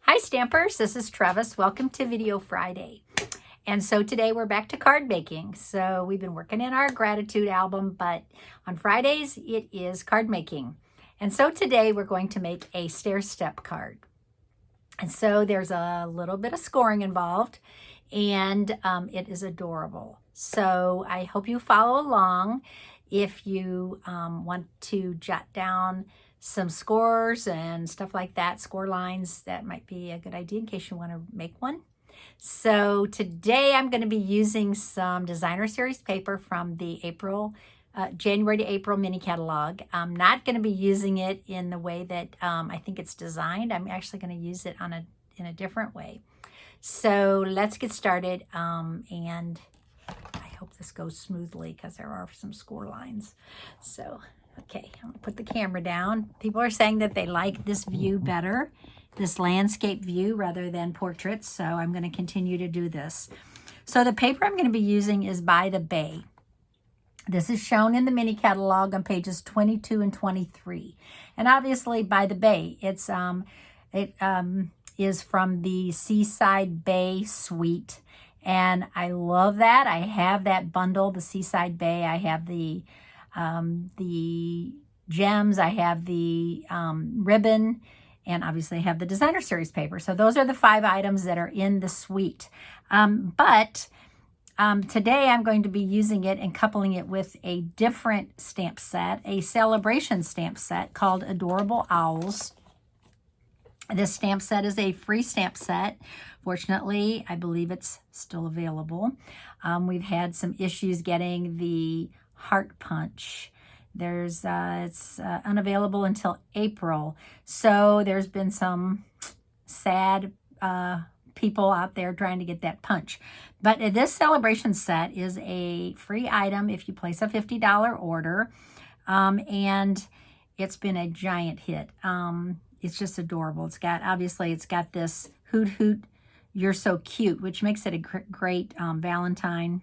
Hi Stampers, this is Trevis. Welcome to Video Friday. And so today we're back to card making. So we've been working in our gratitude album, but on Fridays it is card making. And so today we're going to make a Stairstep card. And so there's a little bit of scoring involved, and it is adorable. So I hope you follow along. If you want to jot down some scores and stuff like that, score lines, that might be a good idea in case you want to make one. So today I'm going to be using some designer series paper from the January to April mini catalog. I'm not going to be using it in the way that I think it's designed. I'm actually going to use it in a different way. So let's get started, and I hope this goes smoothly because there are some score lines. So okay, I'm gonna put the camera down. People are saying that they like this view better, this landscape view rather than portraits, so I'm gonna continue to do this. So the paper I'm gonna be using is by the Bay. This is shown in the mini catalog on pages 22 and 23. And obviously by the Bay, it is from the Seaside Bay suite. And I love that. I have that bundle, the Seaside Bay. I have the gems, I have the ribbon, and obviously I have the designer series paper. So those are the 5 items that are in the suite. But today I'm going to be using it and coupling it with a different stamp set, a SaleABration stamp set called Adorable Owls. This stamp set is a free stamp set. Fortunately, I believe it's still available. We've had some issues getting the heart punch. It's unavailable until April. So there's been some sad people out there trying to get that punch. But this SaleABration set is a free item if you place a $50 order. And it's been a giant hit. It's just adorable. Obviously it's got this hoot hoot, you're so cute, which makes it a great Valentine.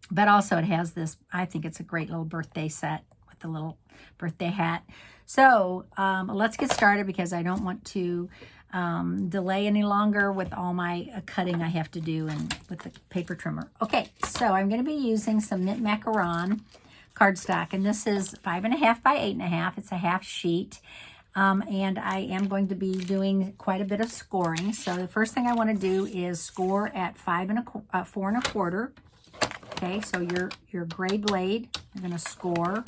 But also it has this, I think it's a great little birthday set with the little birthday hat. So let's get started because I don't want to delay any longer with all my cutting I have to do and with the paper trimmer. Okay, so I'm going to be using some Knit Macaron cardstock, and this is 5.5 by 8.5. It's a half sheet. And I am going to be doing quite a bit of scoring. So the first thing I want to do is score at 4 1/4. Okay, so your gray blade, you're going to score.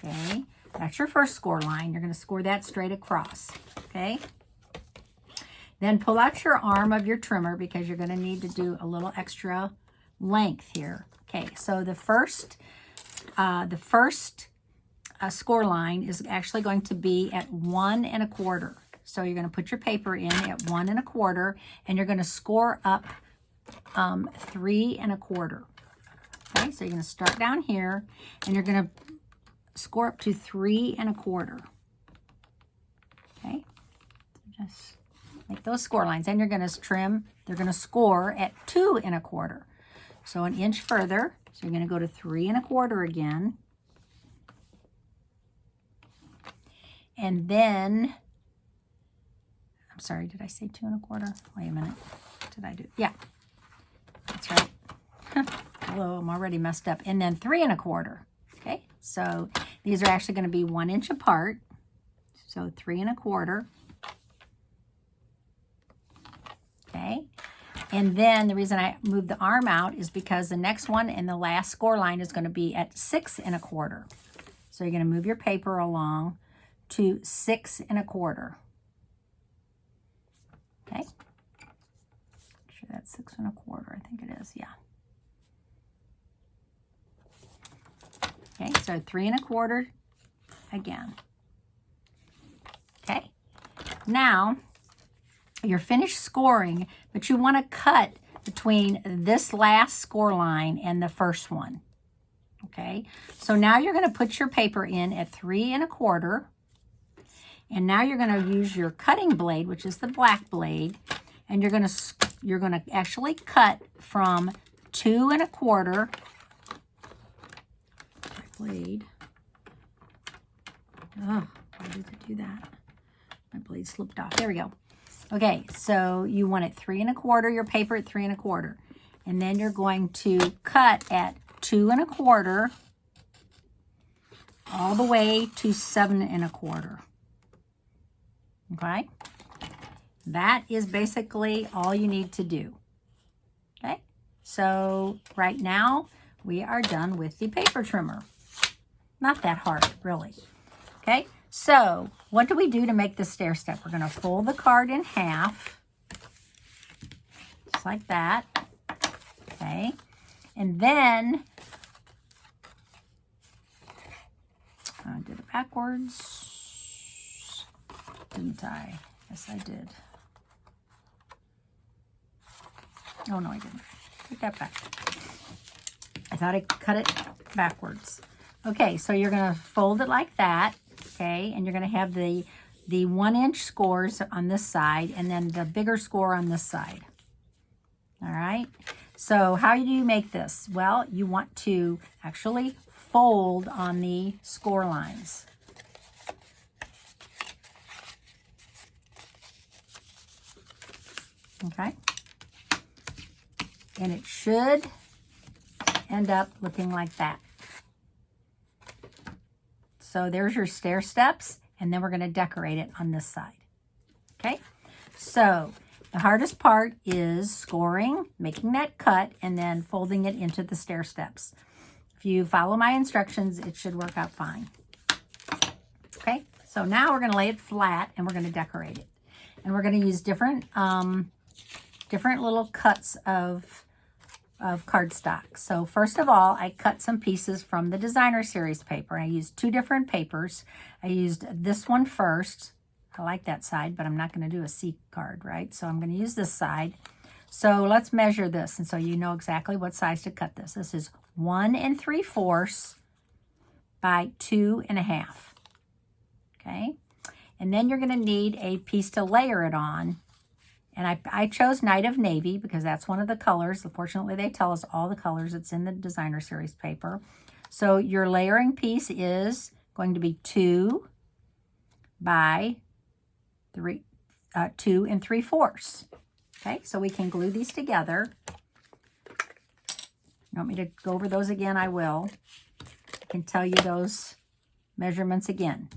Okay, that's your first score line. You're going to score that straight across. Okay, then pull out your arm of your trimmer because you're going to need to do a little extra length here. Okay, so the first score line is actually going to be at 1 1/4. So you're going to put your paper in at 1 1/4, and you're going to score up 3 1/4. Okay, so you're going to start down here, and you're going to score up to 3 1/4. Okay, so just make those score lines, and you're going to trim. They're going to score at 2 1/4. So an inch further. So you're going to go to 3 1/4 again. And then, I'm sorry, did I say 2 1/4? Wait a minute. What did I do? Yeah, that's right. Hello, I'm already messed up. And then 3 1/4. Okay, so these are actually going to be 1 inch apart. So 3 1/4. Okay, and then the reason I moved the arm out is because the next one and the last score line is going to be at 6 1/4. So you're going to move your paper along to 6 1/4. Okay, make sure that's 6 1/4. I think it is. Yeah. Okay, so 3 1/4 again. Okay, now you're finished scoring, but you want to cut between this last score line and the first one. Okay, so now you're going to put your paper in at 3 1/4. And now you're going to use your cutting blade, which is the black blade, and you're going to actually cut from 2 1/4 blade. Oh, why did it do that? My blade slipped off. There we go. Okay, so you want it 3 1/4, your paper at 3 1/4. And then you're going to cut at 2 1/4 all the way to 7 1/4. Okay? That is basically all you need to do. Okay? So right now, we are done with the paper trimmer. Not that hard, really. Okay? So what do we do to make the stair step? We're going to fold the card in half. Just like that. Okay? And then, I did it backwards, didn't I? Yes, I did. Oh, no, I didn't. Take that back. I thought I cut it backwards. Okay, so you're going to fold it like that, okay? And you're going to have the 1-inch scores on this side and then the bigger score on this side. All right? So how do you make this? Well, you want to actually fold on the score lines. Okay? And it should end up looking like that. So there's your stair steps, and then we're going to decorate it on this side. Okay? So the hardest part is scoring, making that cut, and then folding it into the stair steps. If you follow my instructions, it should work out fine. Okay? So now we're going to lay it flat, and we're going to decorate it. And we're going to use different little cuts of cardstock. So first of all, I cut some pieces from the designer series paper. I used 2 different papers. I used this one first. I like that side, but I'm not going to do a C card, right? So I'm going to use this side. So let's measure this, and so you know exactly what size to cut this. This is 1 3/4 by 2 1/2. Okay? And then you're going to need a piece to layer it on. And I chose Night of Navy because that's one of the colors. Fortunately, they tell us all the colors. It's in the designer series paper. So your layering piece is going to be 2 by 2 3/4. Okay, so we can glue these together. You want me to go over those again? I will. I can tell you those measurements again.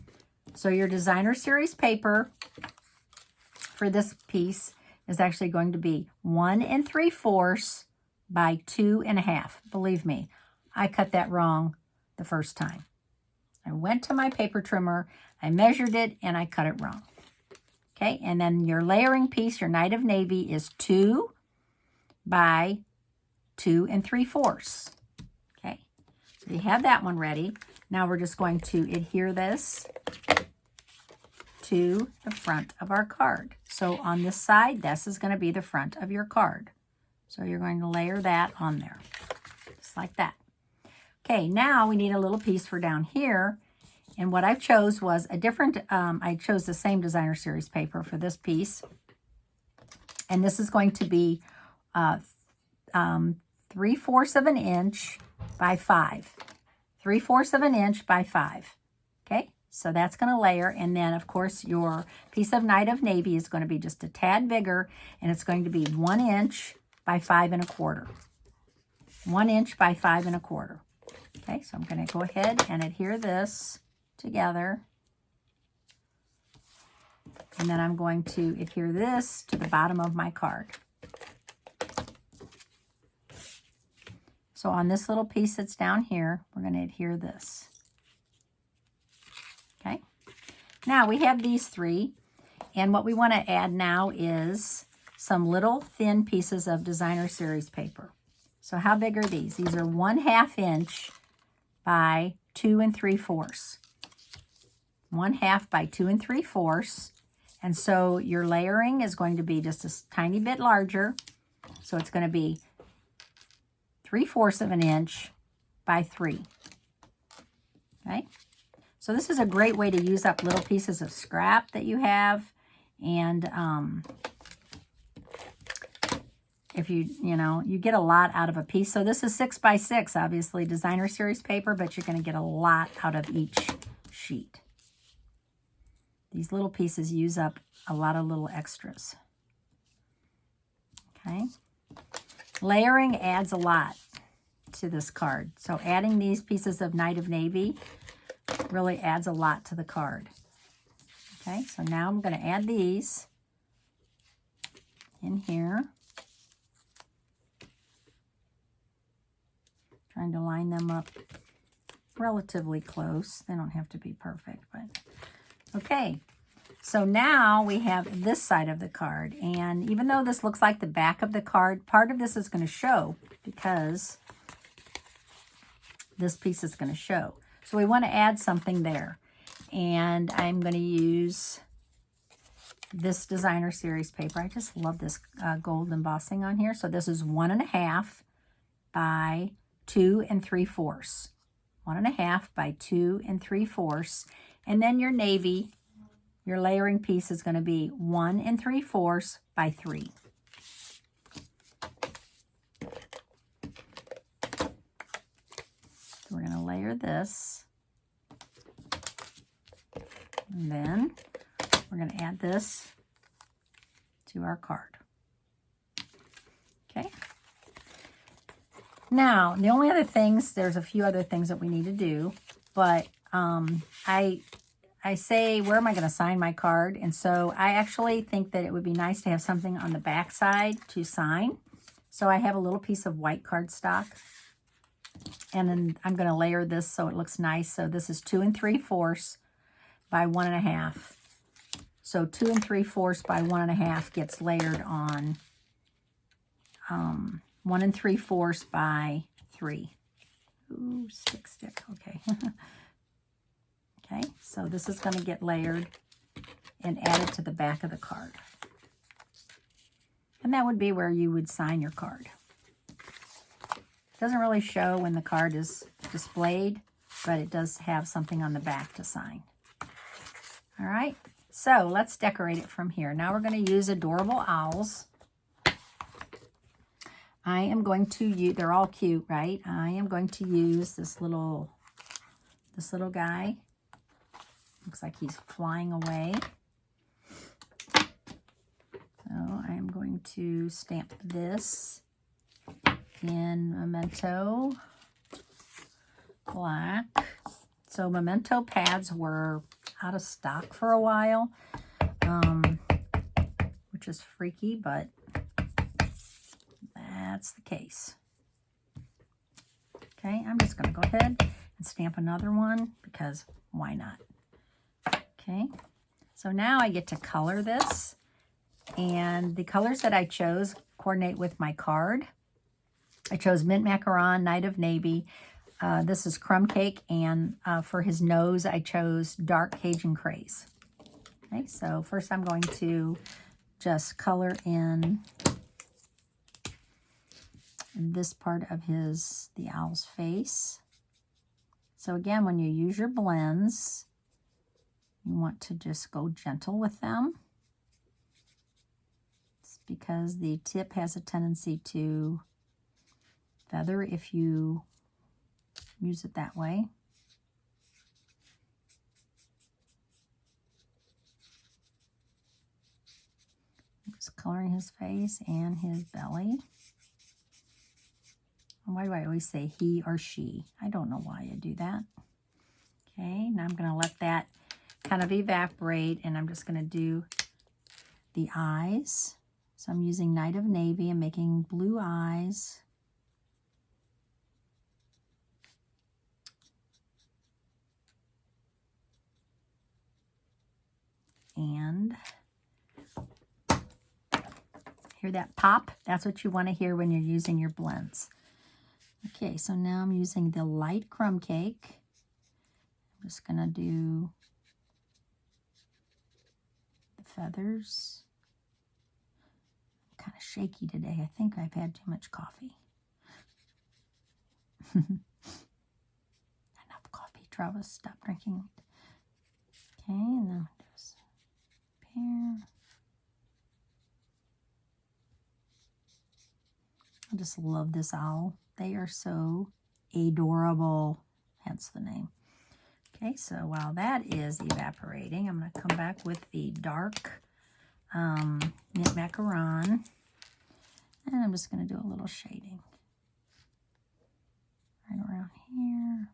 So your designer series paper for this piece is actually going to be 1 3/4 by 2 1/2. Believe me, I cut that wrong the first time. I went to my paper trimmer, I measured it, and I cut it wrong. Okay, and then your layering piece, your Night of Navy, is 2 by 2 3/4. Okay, so you have that one ready. Now we're just going to adhere this to the front of our card. So on this side, this is going to be the front of your card. So you're going to layer that on there, just like that. Okay, now we need a little piece for down here. And what I chose was a different, I chose the same designer series paper for this piece. And this is going to be 3/4 of an inch by 5. 3/4 of an inch by 5. Okay, so that's going to layer. And then, of course, your piece of Night of Navy is going to be just a tad bigger. And it's going to be 1 inch by 5 1/4. 1 inch by 5 1/4. Okay, so I'm going to go ahead and adhere this together. And then I'm going to adhere this to the bottom of my card. So on this little piece that's down here, we're going to adhere this. Okay. Now we have these 3. And what we want to add now is some little thin pieces of designer series paper. So how big are these? These are 1/2 inch by 2 3/4. 1/2 by 2 3/4. And so your layering is going to be just a tiny bit larger. So it's going to be 3/4 of an inch by 3. Okay. So this is a great way to use up little pieces of scrap that you have. And if you get a lot out of a piece. So this is 6 by 6, obviously designer series paper, but you're going to get a lot out of each sheet. These little pieces use up a lot of little extras. Okay. Layering adds a lot to this card. So adding these pieces of Night of Navy really adds a lot to the card. Okay, so now I'm going to add these in here. Trying to line them up relatively close. They don't have to be perfect, but okay. So now we have this side of the card, and even though this looks like the back of the card, part of this is going to show because this piece is going to show. So we want to add something there, and I'm going to use this Designer Series paper. I just love this gold embossing on here. So this is 1.5 by 2 3/4. 1.5 by 2 3/4, and then your navy. Your layering piece is going to be 1 3/4 by 3. So we're going to layer this. And then we're going to add this to our card. Okay. Now, the only other things, there's a few other things that we need to do, but I say, where am I going to sign my card? And so I actually think that it would be nice to have something on the back side to sign. So I have a little piece of white cardstock. And then I'm going to layer this so it looks nice. So this is 2 3/4 by 1.5. So 2 3/4 by 1.5 gets layered on 1 3/4 by 3. Ooh, stick. Okay. Okay, so this is going to get layered and added to the back of the card. And that would be where you would sign your card. It doesn't really show when the card is displayed, but it does have something on the back to sign. All right, so let's decorate it from here. Now we're going to use adorable owls. I am going to use, they're all cute, right? I am going to use this little guy. Looks like he's flying away. So I am going to stamp this in Memento Black. So Memento pads were out of stock for a while, which is freaky, but that's the case. Okay, I'm just going to go ahead and stamp another one because why not? Okay, so now I get to color this, and the colors that I chose coordinate with my card. I chose Mint Macaron, Night of Navy. This is Crumb Cake, and for his nose, I chose Dark Cajun Craze. Okay, so first I'm going to just color in this part of the owl's face. So again, when you use your blends, you want to just go gentle with them. It's because the tip has a tendency to feather if you use it that way. I'm just coloring his face and his belly. Why do I always say he or she? I don't know why I do that. Okay, now I'm going to let that kind of evaporate, and I'm just going to do the eyes. So I'm using Night of Navy and making blue eyes. And hear that pop? That's what you want to hear when you're using your blends. Okay, so now I'm using the light crumb cake. I'm just going to do the feathers. I'm kind of shaky today. I think I've had too much coffee. Enough coffee, Trevis. Stop drinking it. Okay, and then just pair. I just love this owl. They are so adorable, hence the name. Okay, so while that is evaporating, I'm going to come back with the dark mint macaron, and I'm just going to do a little shading right around here.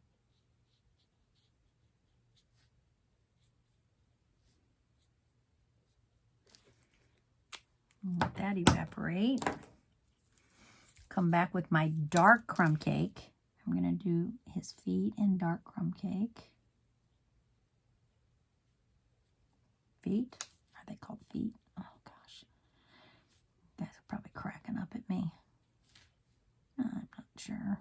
Let that evaporate. Come back with my dark crumb cake. I'm going to do his feet in dark crumb cake. Feet? Are they called feet? Oh gosh. You guys are probably cracking up at me. I'm not sure.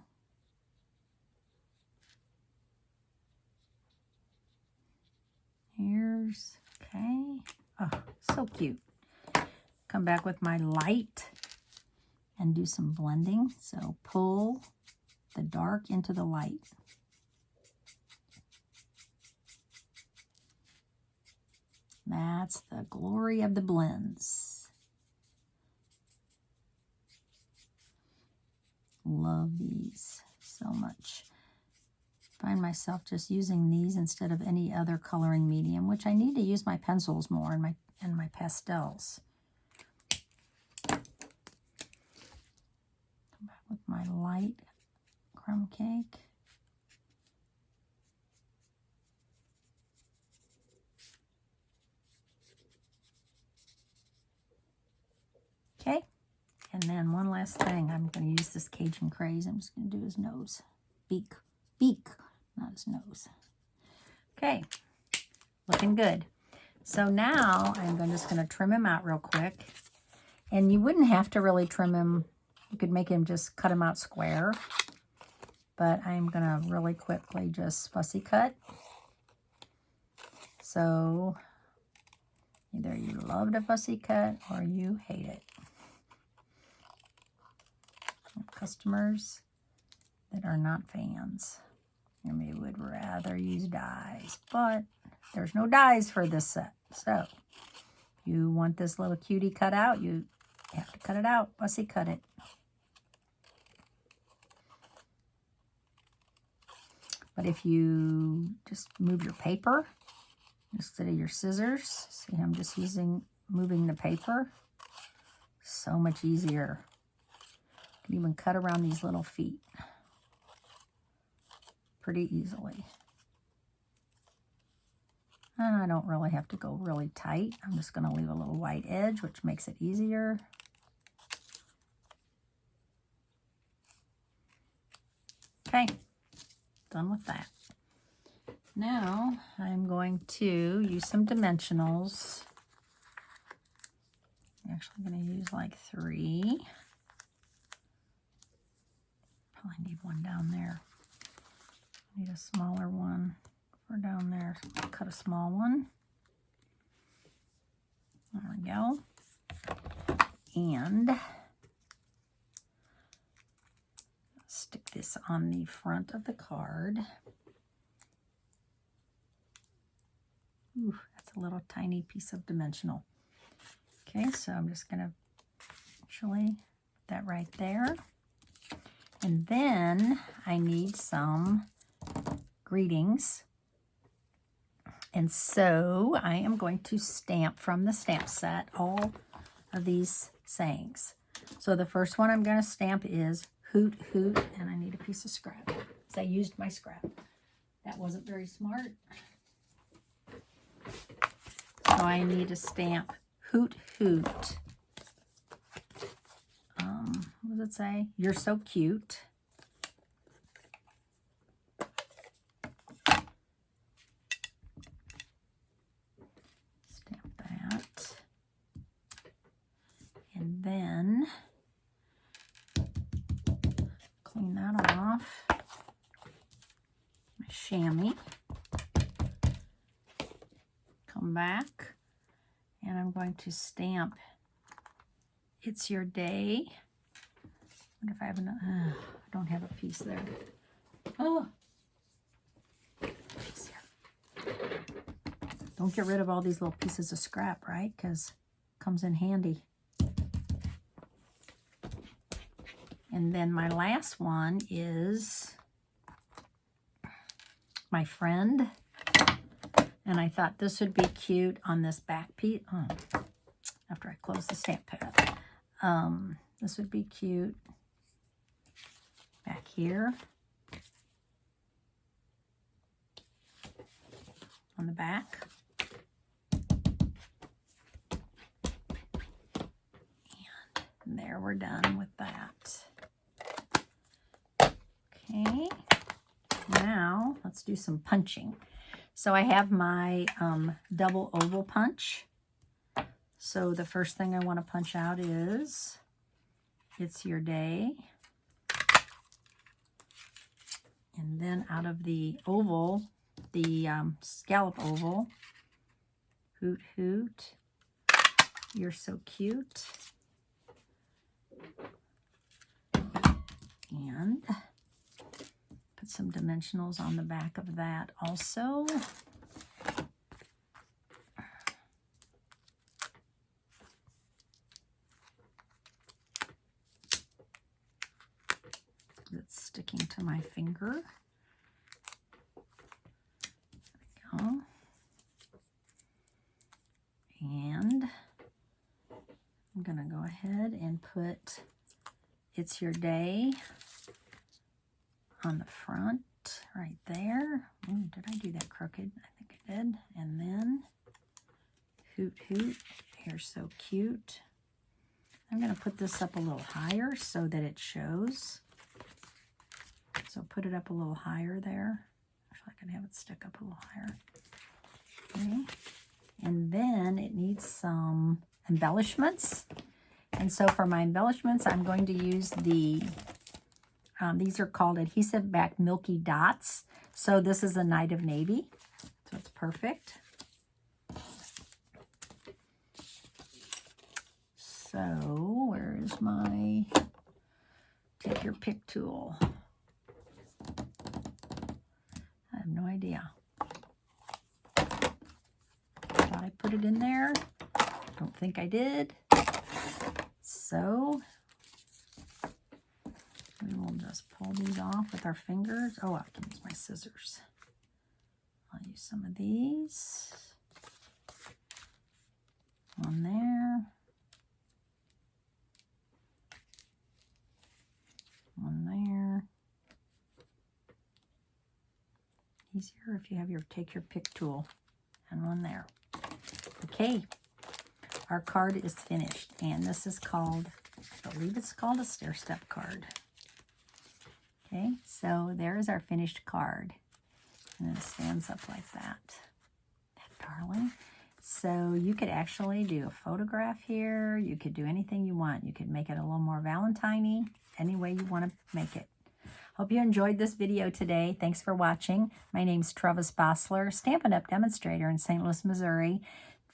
Ears. Okay. Oh, so cute. Come back with my light and do some blending. So pull the dark into the light. That's the glory of the blends. Love these so much. Find myself just using these instead of any other coloring medium, which I need to use my pencils more and my pastels. Come back with my light crumb cake. Okay, and then one last thing. I'm going to use this Cajun Craze. I'm just going to do his nose. Beak, not his nose. Okay, looking good. So now I'm just going to trim him out real quick. And you wouldn't have to really trim him. You could make him just cut him out square. But I'm going to really quickly just fussy cut. So either you love to fussy cut or you hate it. Customers that are not fans, and they would rather use dies, but there's no dies for this set. So you want this little cutie cut out, you have to cut it out, fussy cut it. But if you just move your paper instead of your scissors, see, I'm just moving the paper, so much easier. You can even cut around these little feet pretty easily. And I don't really have to go really tight. I'm just going to leave a little white edge, which makes it easier. Okay, done with that. Now I'm going to use some dimensionals. I'm actually going to use like 3. Probably need one down there. Need a smaller one for down there. So I'll cut a small one. There we go. And stick this on the front of the card. Ooh, that's a little tiny piece of dimensional. Okay, so I'm just going to actually put that right there. And then I need some greetings. And so I am going to stamp from the stamp set all of these sayings. So the first one I'm going to stamp is hoot, hoot, and I need a piece of scrap. Because I used my scrap. That wasn't very smart. So I need to stamp hoot, hoot. What does it say? You're so cute. Stamp that. And then clean that off. My chamois. Come back. And I'm going to stamp It's Your Day. I wonder if I have enough. I don't have a piece there. Oh, piece here. Don't get rid of all these little pieces of scrap, right? Because it comes in handy. And then my last one is my friend. And I thought this would be cute on this back piece. Oh, after I close the stamp pad. This would be cute back here on the back. And there, we're done with that. Okay, now let's do some punching. So I have my double oval punch. So the first thing I want to punch out is It's Your Day. And then out of the oval, the scallop oval, Hoot Hoot, You're So Cute. And put some dimensionals on the back of that also. It's sticking to my finger. There we go. And I'm going to go ahead and put It's Your Day on the front right there. Ooh, did I do that crooked? I think I did. And then Hoot Hoot, You're So Cute. I'm going to put this up a little higher so that it shows. So put it up a little higher there. Actually, I can have it stick up a little higher. Okay. And then it needs some embellishments. And so for my embellishments, I'm going to use the, these are called adhesive back milky dots. So this is a Night of Navy. So it's perfect. So where is my take your pick tool? I have no idea. Thought I put it in there. Don't think I did. So we will just pull these off with our fingers. Oh, I can use my scissors. I'll use some of these. One there. One there. Easier if you have your take your pick tool. And one there. Okay. Our card is finished, and this is called, I believe it's called a Stairstep card. Okay, so there's our finished card. And it stands up like that. That darling. So you could actually do a photograph here. You could do anything you want. You could make it a little more Valentine-y, any way you want to make it. Hope you enjoyed this video today. Thanks for watching. My name's Trevis Bossler, Stampin' Up! Demonstrator in St. Louis, Missouri.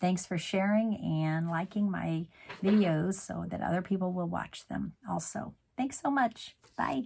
Thanks for sharing and liking my videos so that other people will watch them also. Thanks so much. Bye.